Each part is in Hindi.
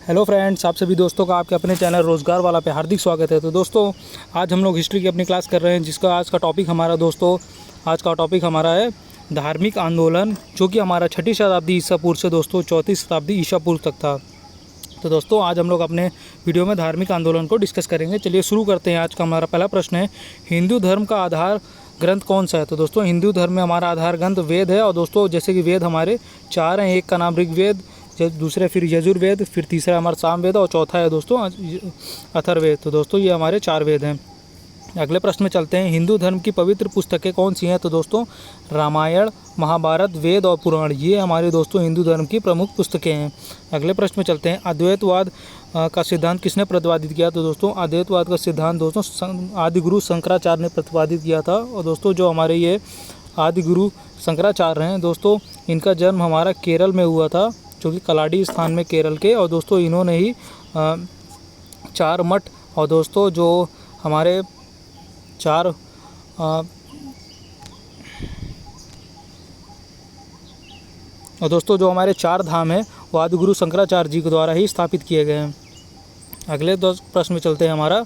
हेलो फ्रेंड्स, आप सभी दोस्तों का आपके अपने चैनल रोज़गार वाला पे हार्दिक स्वागत है। तो दोस्तों, आज हम लोग हिस्ट्री की अपनी क्लास कर रहे हैं, जिसका आज का टॉपिक हमारा है धार्मिक आंदोलन, जो कि हमारा 6ठी शताब्दी ईसा पूर्व से दोस्तों 4वीं शताब्दी ईसा पूर्व तक था। तो दोस्तों, आज हम लोग अपने वीडियो में धार्मिक आंदोलन को डिस्कस करेंगे। चलिए शुरू करते हैं। आज का हमारा पहला प्रश्न है, हिंदू धर्म का आधार ग्रंथ कौन सा है? तो दोस्तों, हिंदू धर्म में हमारा आधार ग्रंथ वेद है। और दोस्तों, जैसे कि वेद हमारे 4 हैं। एक का नाम ऋग्वेद, दूसरे फिर यजुर्वेद, फिर तीसरा हमारा सामवेद और चौथा है दोस्तों अथर्ववेद। तो दोस्तों, ये हमारे 4 वेद हैं। अगले प्रश्न में चलते हैं, हिंदू धर्म की पवित्र पुस्तकें कौन सी हैं? तो दोस्तों, रामायण, महाभारत, वेद और पुराण, ये हमारे दोस्तों हिंदू धर्म की प्रमुख पुस्तकें हैं। अगले प्रश्न में चलते हैं, अद्वैतवाद का सिद्धांत किसने प्रतिपादित किया? तो दोस्तों, अद्वैतवाद का सिद्धांत दोस्तों आदि गुरु शंकराचार्य ने प्रतिपादित किया था। और दोस्तों, जो हमारे ये आदि गुरु शंकराचार्य हैं दोस्तों, इनका जन्म हमारा केरल में हुआ था, जो कि कलाडी स्थान में केरल के। और दोस्तों, इन्होंने ही 4 मठ और दोस्तों जो हमारे 4 और दोस्तों जो हमारे 4 धाम हैं, वो आदि गुरु शंकराचार्य जी के द्वारा ही स्थापित किए गए हैं। अगले प्रश्न में चलते हैं हमारा,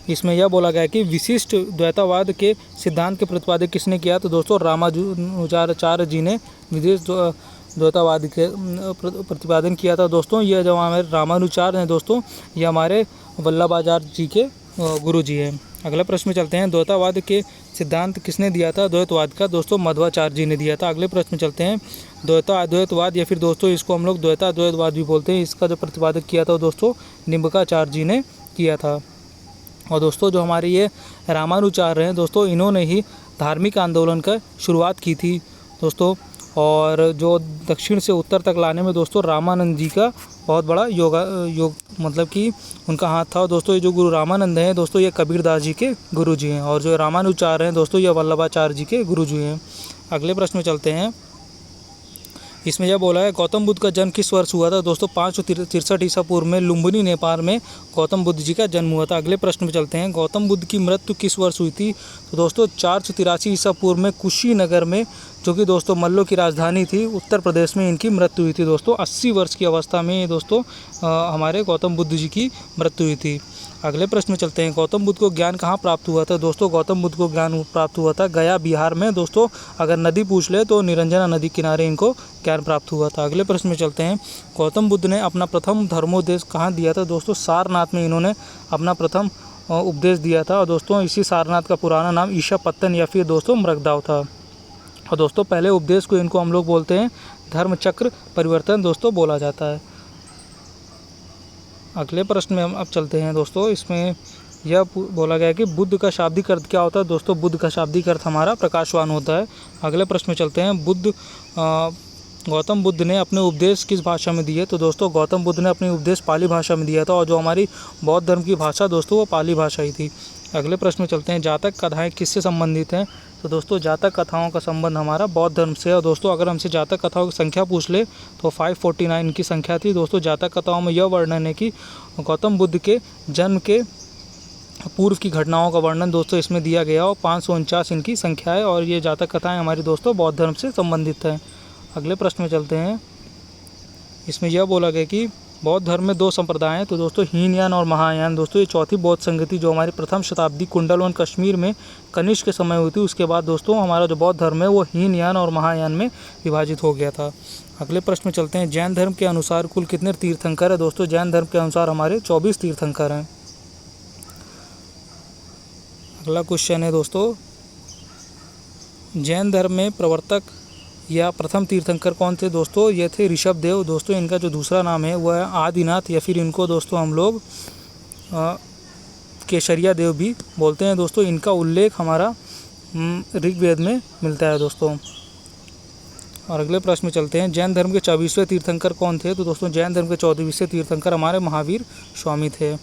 इसमें यह बोला गया है कि विशिष्ट द्वैतवाद के सिद्धांत के प्रतिपादक किसने किया? तो दोस्तों, रामानुजाचार्य जी ने विशिष्ट द्वैतवाद के प्रतिपादन किया था। दोस्तों, यह जो हमारे रामानुजाचार्य हैं दोस्तों, ये हमारे वल्लभाचार्य जी के गुरु जी हैं। अगले प्रश्न में चलते हैं, द्वैतवाद के सिद्धांत किसने दिया था? द्वैतवाद का दोस्तों मध्वाचार्य जी ने दिया था। अगले प्रश्न में चलते हैं, द्वैतवाद या फिर दोस्तों इसको हम लोग द्वैतवाद भी बोलते हैं, इसका जो प्रतिपादक किया था दोस्तों निम्बकाचार्य जी ने किया था। और दोस्तों, जो हमारे ये रामानुजाचार्य हैं दोस्तों, इन्होंने ही धार्मिक आंदोलन का शुरुआत की थी दोस्तों। और जो दक्षिण से उत्तर तक लाने में दोस्तों रामानंद जी का बहुत बड़ा योग मतलब कि उनका हाथ था। दोस्तों, ये जो गुरु रामानंद हैं दोस्तों, ये कबीरदास जी के गुरु जी हैं। और जो रामानुजाचार्य हैं दोस्तों, ये वल्लभाचार्य जी के गुरु जी हैं। अगले प्रश्न में चलते हैं, इसमें यह बोला है, गौतम बुद्ध का जन्म किस वर्ष हुआ था? दोस्तों, 563 ईसा पूर्व में लुम्बिनी नेपाल में गौतम बुद्ध जी का जन्म हुआ था। अगले प्रश्न में चलते हैं, गौतम बुद्ध की मृत्यु किस वर्ष हुई थी? तो दोस्तों, 483 ईसा पूर्व में कुशीनगर में, जो कि दोस्तों मल्लों की राजधानी थी, उत्तर प्रदेश में इनकी मृत्यु हुई थी। दोस्तों, 80 वर्ष की अवस्था में दोस्तों हमारे गौतम बुद्ध जी की मृत्यु हुई थी। अगले प्रश्न में चलते हैं, गौतम बुद्ध को ज्ञान कहाँ प्राप्त हुआ था? दोस्तों, गौतम बुद्ध को ज्ञान प्राप्त हुआ था गया, बिहार में। दोस्तों, अगर नदी पूछ ले तो निरंजना नदी किनारे इनको ज्ञान प्राप्त हुआ था। अगले प्रश्न में चलते हैं, गौतम बुद्ध ने अपना प्रथम धर्मोपदेश कहाँ दिया था? दोस्तों, सारनाथ में इन्होंने अपना प्रथम उपदेश दिया था। और दोस्तों, इसी सारनाथ का पुराना नाम ईशापत्तन या फिर दोस्तों मृगदाव था। और दोस्तों, पहले उपदेश को इनको हम लोग बोलते हैं धर्मचक्र परिवर्तन दोस्तों बोला जाता है। अगले प्रश्न में हम अब चलते हैं दोस्तों, इसमें यह बोला गया है कि बुद्ध का शाब्दिक अर्थ क्या होता है? दोस्तों, बुद्ध का शाब्दिक अर्थ हमारा प्रकाशवान होता है। अगले प्रश्न में चलते हैं, गौतम बुद्ध ने अपने उपदेश किस भाषा में दिए? तो दोस्तों, गौतम बुद्ध ने अपने उपदेश पाली भाषा में दिया था। और जो हमारी बौद्ध धर्म की भाषा दोस्तों, वो पाली भाषा ही थी। अगले प्रश्न में चलते हैं, जातक कथाएँ किससे संबंधित हैं? तो दोस्तों, जातक कथाओं का संबंध हमारा बौद्ध धर्म से है। और दोस्तों, अगर हमसे जातक कथाओं की संख्या पूछ ले तो 549 की संख्या थी। दोस्तों, जातक कथाओं में यह वर्णन है कि गौतम बुद्ध के जन्म के पूर्व की घटनाओं का वर्णन दोस्तों इसमें दिया गया। और 549 इनकी संख्या है। और ये जातक कथाएं हमारी दोस्तों बौद्ध धर्म से संबंधित हैं। अगले प्रश्न में चलते हैं, इसमें यह बोला गया कि बौद्ध धर्म में 2 संप्रदाय हैं। तो दोस्तों, हीनयान और महायान। दोस्तों, ये चौथी बौद्ध संगति जो हमारी प्रथम शताब्दी कुंडलवन कश्मीर में कनिष्क के समय हुई थी, उसके बाद दोस्तों हमारा जो बौद्ध धर्म है वो हीनयान और महायान में विभाजित हो गया था। अगले प्रश्न में चलते हैं, जैन धर्म के अनुसार कुल कितने तीर्थंकर है? दोस्तों, जैन धर्म के अनुसार हमारे 24 तीर्थंकर हैं। अगला क्वेश्चन है दोस्तों, जैन धर्म में प्रवर्तक या प्रथम तीर्थंकर कौन थे? दोस्तों, ये थे ऋषभदेव। दोस्तों, इनका जो दूसरा नाम है वह है आदिनाथ, या फिर इनको दोस्तों हम लोग केशरिया देव भी बोलते हैं। दोस्तों, इनका उल्लेख हमारा ऋग्वेद में मिलता है दोस्तों। और अगले प्रश्न में चलते हैं, जैन धर्म के 24वें तीर्थंकर कौन थे? तो दोस्तों, जैन धर्म के 24वें तीर्थंकर हमारे महावीर स्वामी थे।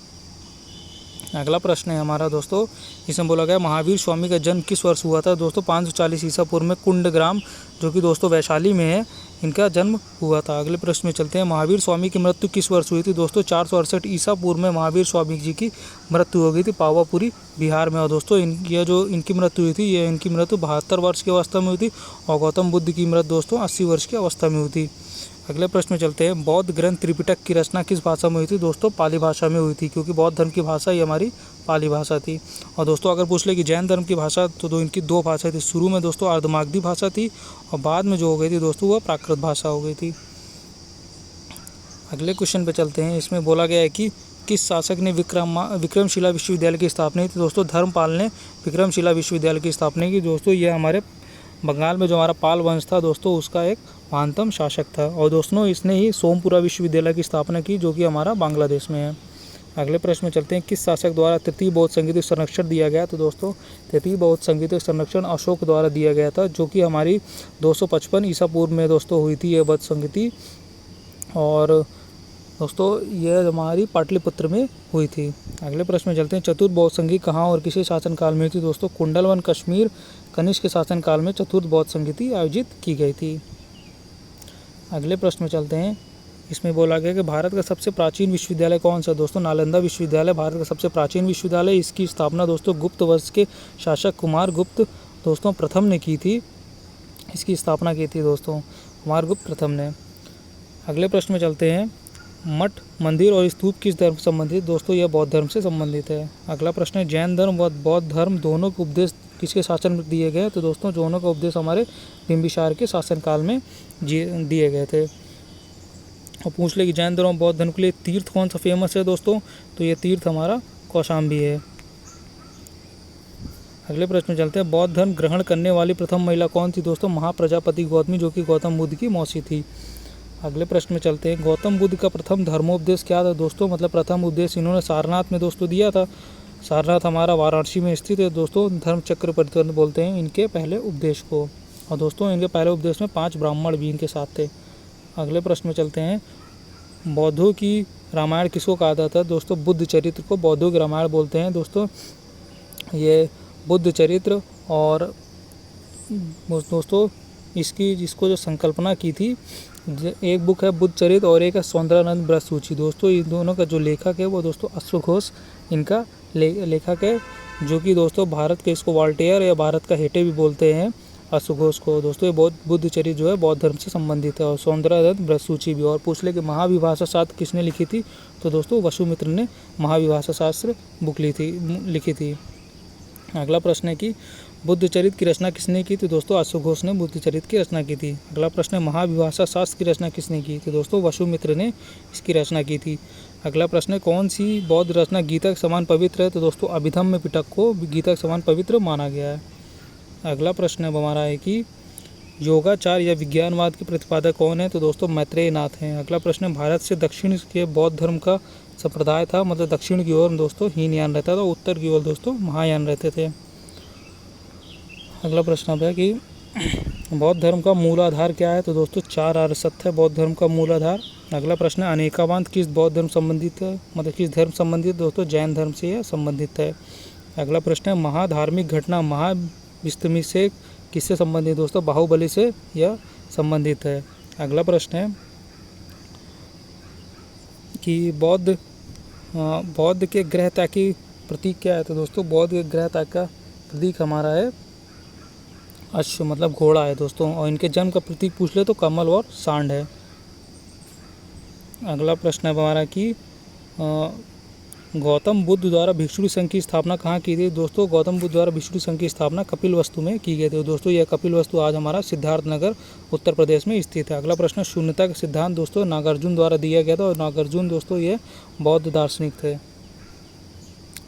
अगला प्रश्न है हमारा दोस्तों, इसमें बोला गया महावीर स्वामी का जन्म किस वर्ष हुआ था? दोस्तों, 540 ईसा पूर्व में कुंडग्राम, जो कि दोस्तों वैशाली में है, इनका जन्म हुआ था। अगले प्रश्न में चलते हैं, महावीर स्वामी की मृत्यु किस वर्ष हुई थी? दोस्तों, 468 ईसा पूर्व में महावीर स्वामी जी की मृत्यु हो गई थी पावापुरी बिहार में। और दोस्तों, यह जो इनकी मृत्यु हुई थी, ये इनकी मृत्यु 72 वर्ष की अवस्था में हुई थी। और गौतम बुद्ध की मृत्यु दोस्तों 80 वर्ष की अवस्था में हुई थी। अगले प्रश्न में चलते हैं, बौद्ध ग्रंथ त्रिपिटक की रचना किस भाषा में हुई थी? दोस्तों पाली भाषा में हुई थी, क्योंकि बौद्ध धर्म की भाषा ही हमारी पाली भाषा थी। और दोस्तों अगर पूछ ले कि जैन धर्म की भाषा, तो इनकी दो भाषा थी। शुरू में दोस्तों अर्धमागधी भाषा थी और बाद में जो हो गई थी दोस्तों वह प्राकृत भाषा हो गई थी। अगले क्वेश्चन पे चलते हैं। इसमें बोला गया है कि किस शासक ने विक्रमशिला विश्वविद्यालय की स्थापना की? तो दोस्तों धर्मपाल ने विक्रमशिला विश्वविद्यालय की स्थापना की। दोस्तों ये हमारे बंगाल में जो हमारा पाल वंश था दोस्तों उसका एक महानतम शासक था। और दोस्तों इसने ही सोमपुरा विश्वविद्यालय की स्थापना की, जो कि हमारा बांग्लादेश में है। अगले प्रश्न में चलते हैं, किस शासक द्वारा तृतीय बौद्ध संगीत संरक्षण दिया गया? तो दोस्तों तृतीय बौद्ध संगीत संरक्षण अशोक द्वारा दिया गया था, जो कि हमारी 255 ईसा पूर्व में दोस्तों हुई थी ये बौद्ध संगीति। और दोस्तों यह हमारी पाटलिपुत्र में हुई थी। अगले प्रश्न में चलते हैं, चतुर्थ बौद्ध संगीति कहाँ और किसे शासनकाल में थी? दोस्तों कुंडलवन कश्मीर कनिष्क के शासनकाल में चतुर्थ बौद्ध संगीति आयोजित की गई थी। अगले प्रश्न में चलते हैं। इसमें बोला गया कि भारत का सबसे प्राचीन विश्वविद्यालय कौन सा? दोस्तों नालंदा विश्वविद्यालय भारत का सबसे प्राचीन विश्वविद्यालय। इसकी स्थापना दोस्तों गुप्त वंश के शासक कुमार गुप्त दोस्तों प्रथम ने की थी। इसकी स्थापना की थी दोस्तों कुमार गुप्त प्रथम ने। अगले प्रश्न में चलते हैं, मठ मंदिर और स्तूप किस धर्म से संबंधित? दोस्तों यह बौद्ध धर्म से संबंधित है। अगला प्रश्न है, जैन धर्म व बौद्ध धर्म दोनों के उपदेश किसके शासन में दिए गए? तो दोस्तों दोनों का उपदेश हमारे बिंबिसार के शासनकाल में दिए गए थे। और पूछ ले कि जैन धर्म और बौद्ध धर्म के लिए तीर्थ कौन सा फेमस है? दोस्तों तो ये तीर्थ हमारा कौशाम्बी है। अगले प्रश्न में चलते हैं, बौद्ध धर्म ग्रहण करने वाली प्रथम महिला कौन थी? दोस्तों महाप्रजापति गौतमी, जो कि गौतम बुद्ध की मौसी थी। अगले प्रश्न में चलते हैं, गौतम बुद्ध का प्रथम धर्मोपदेश क्या था? दोस्तों मतलब प्रथम उपदेश इन्होंने सारनाथ में दोस्तों दिया था। सारनाथ हमारा वाराणसी में स्थित है दोस्तों। धर्म चक्र परिवर्तन बोलते हैं इनके पहले उपदेश को। और दोस्तों इनके पहले उपदेश में 5 ब्राह्मण भी इनके साथ थे। अगले प्रश्न में चलते हैं, बौद्धों की रामायण किसको कहा जाता है? दोस्तों बुद्ध चरित्र को बौद्धों की रामायण बोलते हैं दोस्तों। ये बुद्ध चरित्र और दोस्तों इसको जो संकल्पना की थी, एक बुक है बुद्ध चरित्र और एक है सौंदर्यानंद ब्रज सूची। दोस्तों इन दोनों का जो लेखक है वो दोस्तों अश्वघोष इनका लेखक है, जो कि दोस्तों भारत के इसको वॉल्टेयर या भारत का हेटे भी बोलते हैं अश्वघोष को। दोस्तों ये बुद्ध चरित्र जो है बौद्ध धर्म से संबंधित है। और सौंदर्यानंद ब्रज सूची भी। और पूछ ले कि महाविभाषा शास्त्र किसने लिखी थी? तो दोस्तों वसुमित्र ने महाविभाषा शास्त्र बुक लिखी थी। अगला प्रश्न है कि बुद्ध चरित्र की रचना किसने की? तो दोस्तों अश्वघोष ने बुद्ध चरित्र की रचना की थी। अगला प्रश्न है, महाविभाषा शास्त्र की रचना किसने की? तो दोस्तों वसुमित्र ने इसकी रचना की थी। अगला प्रश्न है, कौन सी बौद्ध रचना गीता के समान पवित्र है? तो दोस्तों अभिधम्म पिटक को गीता के समान पवित्र माना गया है। अगला प्रश्न है हमारा है कि योगाचार या विज्ञानवाद के प्रतिपादक कौन है? तो दोस्तों मैत्रेय नाथ हैं। अगला प्रश्न है, भारत से दक्षिण के बौद्ध धर्म का संप्रदाय था, मतलब दक्षिण की ओर दोस्तों हीनयान रहता था, उत्तर की ओर दोस्तों महायान रहते थे। अगला प्रश्न है कि बौद्ध धर्म का मूलाधार क्या है? तो दोस्तों 4 आर्य सत्य है बौद्ध धर्म का मूलाधार। अगला प्रश्न है, अनेकावाद किस बौद्ध धर्म संबंधित है, मतलब किस धर्म संबंधित? दोस्तों जैन धर्म से यह संबंधित है। अगला प्रश्न है, महाधार्मिक घटना महाविस्तमी से किससे संबंधित? दोस्तों बाहुबली से यह संबंधित है। अगला प्रश्न है कि बौद्ध के ग्रहता की प्रतीक क्या है? तो दोस्तों बौद्ध के ग्रहता का प्रतीक हमारा है अश्व, मतलब घोड़ा है दोस्तों। और इनके जन्म का प्रतीक पूछ ले तो कमल और सांड है। अगला प्रश्न है हमारा कि गौतम बुद्ध द्वारा भिक्षु संघ की स्थापना कहाँ की थी? दोस्तों गौतम बुद्ध द्वारा भिक्षु संघ की स्थापना कपिलवस्तु में की गई थी। दोस्तों यह कपिलवस्तु आज हमारा सिद्धार्थनगर उत्तर प्रदेश में स्थित है। अगला प्रश्न, शून्यता का सिद्धांत दोस्तों नागार्जुन द्वारा दिया गया था। और नागार्जुन दोस्तों ये बौद्ध दार्शनिक थे।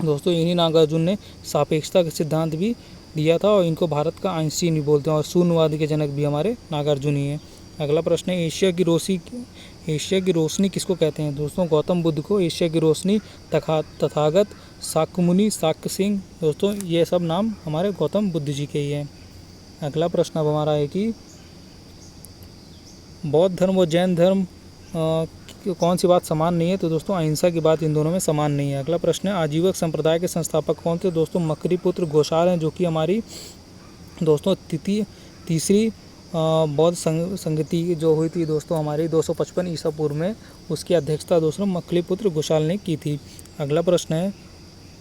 दोस्तों इन्हीं नागार्जुन ने सापेक्षता का सिद्धांत भी दिया था और इनको भारत का आइंस्टीन भी बोलते हैं। और शून्यवाद के जनक भी हमारे नागार्जुन ही हैं। अगला प्रश्न है, एशिया की रोशनी किसको कहते हैं? दोस्तों गौतम बुद्ध को एशिया की रोशनी, तथागत, शाक्यमुनि, शाक्य सिंह, दोस्तों ये सब नाम हमारे गौतम बुद्ध जी के ही हैं। अगला प्रश्न अब हमारा है कि बौद्ध धर्म और जैन धर्म कौन सी बात समान नहीं है? तो दोस्तों अहिंसा की बात इन दोनों में समान नहीं है। अगला प्रश्न है, आजीवक संप्रदाय के संस्थापक कौन थे? दोस्तों मकरीपुत्र घोषाल हैं, जो कि हमारी दोस्तों तीसरी बौद्ध संगति जो हुई थी दोस्तों हमारी 255 ईसा पूर्व में, उसकी अध्यक्षता दोस्तों मकलीपुत्र घोषाल ने की थी। अगला प्रश्न है,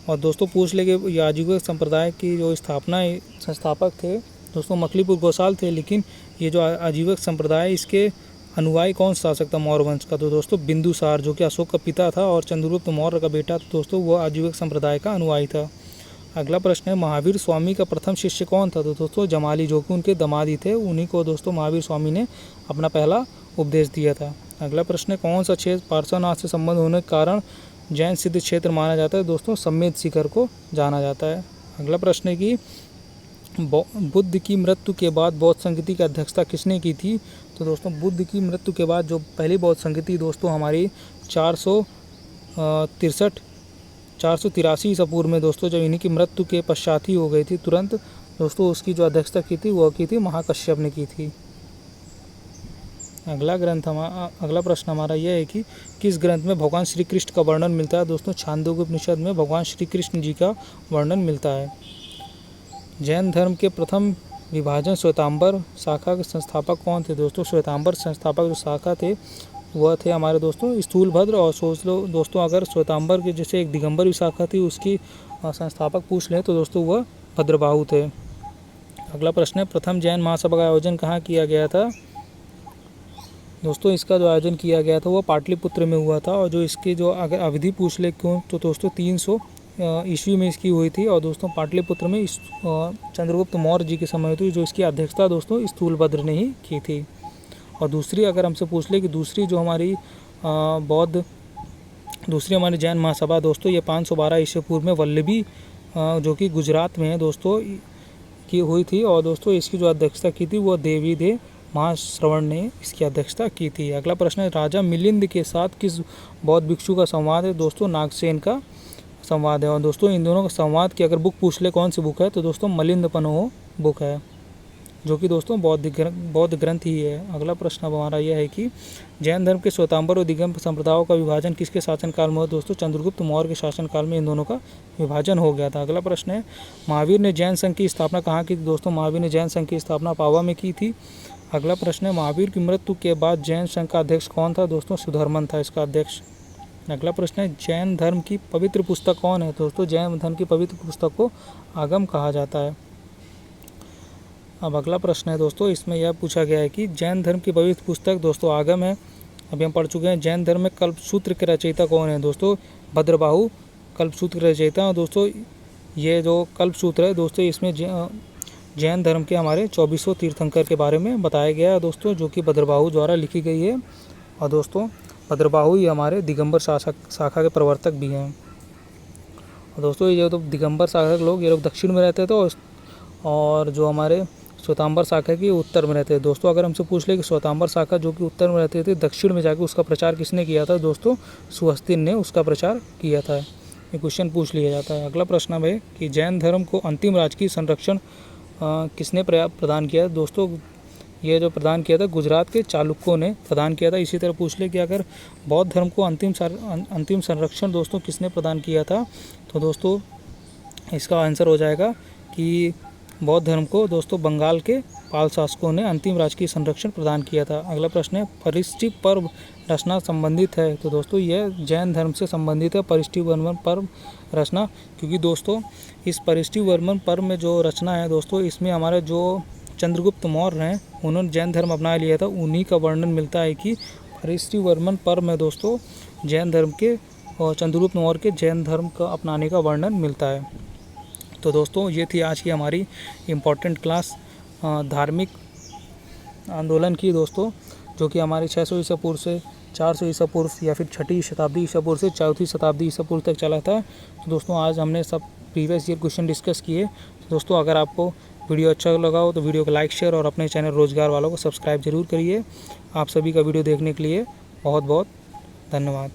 और दोस्तों पूछ ले कि आजीवक संप्रदाय की जो संस्थापक थे दोस्तों मकलीपुत्र घोषाल थे, लेकिन ये जो आजीवक संप्रदाय इसके अनुयायी कौन सा शासक था मौर्य वंश का? तो दोस्तों बिंदुसार, जो कि अशोक का पिता था और चंद्रगुप्त मौर्य का बेटा था दोस्तों, वह आजीविक संप्रदाय का अनुयायी था। अगला प्रश्न है महावीर स्वामी का प्रथम शिष्य कौन था? तो दोस्तों जमाली, जो कि उनके दामादी थे, उन्हीं को दोस्तों महावीर स्वामी ने अपना पहला उपदेश दिया था। अगला प्रश्न है कौन सा क्षेत्र पार्श्वनाथ से संबंध होने के कारण जैन सिद्ध क्षेत्र माना जाता है? दोस्तों समेत शिखर को जाना जाता है। अगला प्रश्न है कि बुद्ध की मृत्यु के बाद बौद्ध संगति की अध्यक्षता किसने की थी? तो दोस्तों बुद्ध की मृत्यु के बाद जो पहली बौद्ध संगति दोस्तों हमारी 483 ईसा पूर्व में दोस्तों, जब इन्हीं की मृत्यु के पश्चात ही हो गई थी तुरंत दोस्तों, उसकी जो अध्यक्षता की थी वह की थी महाकश्यप ने की थी। अगला प्रश्न हमारा यह है कि किस ग्रंथ में भगवान श्री कृष्ण का वर्णन मिलता है? दोस्तों छांदोग्य उपनिषद में भगवान श्री कृष्ण जी का वर्णन मिलता है। जैन धर्म के प्रथम विभाजन श्वेतांबर शाखा के संस्थापक कौन थे? दोस्तों श्वेतांबर संस्थापक जो शाखा थे वह थे हमारे दोस्तों स्थूलभद्र। और सोच लो दोस्तों, अगर श्वेतांबर के जैसे एक दिगंबर भी शाखा थी, उसकी संस्थापक पूछ लें तो दोस्तों वह भद्रबाहु थे। अगला प्रश्न है प्रथम जैन महासभा का आयोजन कहाँ किया गया था? दोस्तों इसका जो आयोजन किया गया था वह पाटलिपुत्र में हुआ था। और जो इसकी जो अगर अवधि पूछ ले क्यों, तो दोस्तों 300 ईस्वी में इसकी हुई थी। और दोस्तों पाटलिपुत्र में चंद्रगुप्त मौर्य जी के समय हुई थी, जो इसकी अध्यक्षता दोस्तों स्थूलभद्र ने ही की थी। और दूसरी अगर हमसे पूछ ले कि दूसरी जो हमारी दूसरी हमारी जैन महासभा दोस्तों, ये 512 ईस्वी पूर्व में वल्लभी जो कि गुजरात में है दोस्तों की हुई थी। और दोस्तों इसकी जो अध्यक्षता की थी वह देवीदेव महाश्रवण ने इसकी अध्यक्षता की थी। अगला प्रश्न है राजा मिलिंद के साथ किस बौद्ध भिक्षु का संवाद है? दोस्तों नागसेन का संवाद है। और दोस्तों इन दोनों का संवाद की अगर बुक पूछ ले कौन सी बुक है, तो दोस्तों मलिंदपनो बुक है, जो कि दोस्तों बौद्ध ग्रंथ ही है। अगला प्रश्न अब हमारा यह है कि जैन धर्म के श्वेतांबर और दिगंबर संप्रदायों का विभाजन किसके शासनकाल में हुआ? दोस्तों चंद्रगुप्त मौर्य के शासनकाल में इन दोनों का विभाजन हो गया था। अगला प्रश्न है महावीर ने जैन संघ की स्थापना कहाँ की थी? दोस्तों महावीर ने जैन संघ की स्थापना पावा में की थी। अगला प्रश्न है महावीर की मृत्यु के बाद जैन संघ का अध्यक्ष कौन था? दोस्तों सुधर्मन था इसका अध्यक्ष। अगला प्रश्न है जैन धर्म की पवित्र पुस्तक कौन है? दोस्तों जैन धर्म की पवित्र पुस्तक को आगम कहा जाता है। अब अगला प्रश्न है दोस्तों, इसमें यह पूछा गया है कि जैन धर्म की पवित्र पुस्तक दोस्तों आगम है। अभी हम पढ़ चुके हैं। जैन धर्म में कल्पसूत्र के रचयिता कौन है? दोस्तों भद्रबाहु कल्पसूत्र के रचयिता। दोस्तों ये जो कल्पसूत्र है दोस्तों, इसमें जैन धर्म के हमारे 2400 तीर्थंकर के बारे में बताया गया है दोस्तों, जो कि भद्रबाहु द्वारा लिखी गई है। और दोस्तों भद्रबाहु ही हमारे दिगंबर शाखा के प्रवर्तक भी हैं। और दोस्तों ये तो दिगंबर शाखा के लोग, ये लोग दक्षिण में रहते थे और जो हमारे श्वेतांबर शाखा की उत्तर में रहते थे। दोस्तों अगर हमसे पूछ ले कि श्वेतांबर शाखा जो कि उत्तर में रहते थे, दक्षिण में जाकर उसका प्रचार किसने किया था? दोस्तों सुहस्तिन ने उसका प्रचार किया था। ये क्वेश्चन पूछ लिया जाता है। अगला प्रश्न है कि जैन धर्म को अंतिम राजकीय संरक्षण किसने प्रदान किया? दोस्तों ये जो प्रदान किया था गुजरात के चालुक्यों ने प्रदान किया था। इसी तरह पूछ ले कि अगर बौद्ध धर्म को अंतिम संरक्षण दोस्तों किसने प्रदान किया था? तो दोस्तों इसका आंसर हो जाएगा कि बौद्ध धर्म को दोस्तों बंगाल के पाल शासकों ने अंतिम राजकीय संरक्षण प्रदान किया था। अगला प्रश्न है परिष्टि पर्व रचना संबंधित है? तो दोस्तों यह जैन धर्म से संबंधित है परिष्टि वर्मन पर्व रचना, क्योंकि दोस्तों इस परिष्टि वर्मन पर्व में जो रचना है दोस्तों, इसमें हमारे जो चंद्रगुप्त मौर्य हैं उन्होंने जैन धर्म अपना लिया था, उन्हीं का वर्णन मिलता है कि परिष्टि वर्मन पर्व में दोस्तों जैन धर्म के और चंद्रगुप्त मौर्य के जैन धर्म का अपनाने का वर्णन मिलता है। तो दोस्तों ये थी आज की हमारी इम्पॉर्टेंट क्लास धार्मिक आंदोलन की दोस्तों, जो कि हमारी 600 ईसा पूर्व से 400 ईसा पूर्व या फिर 6ठी शताब्दी ईसा पूर्व से 4वीं शताब्दी ईसा पूर्व तक चला था। तो दोस्तों आज हमने सब प्रीवियस ईयर क्वेश्चन डिस्कस किए। तो दोस्तों अगर आपको वीडियो अच्छा लगा हो तो वीडियो को लाइक शेयर और अपने चैनल रोजगार वालों को सब्सक्राइब जरूर करिए। आप सभी का वीडियो देखने के लिए बहुत बहुत धन्यवाद।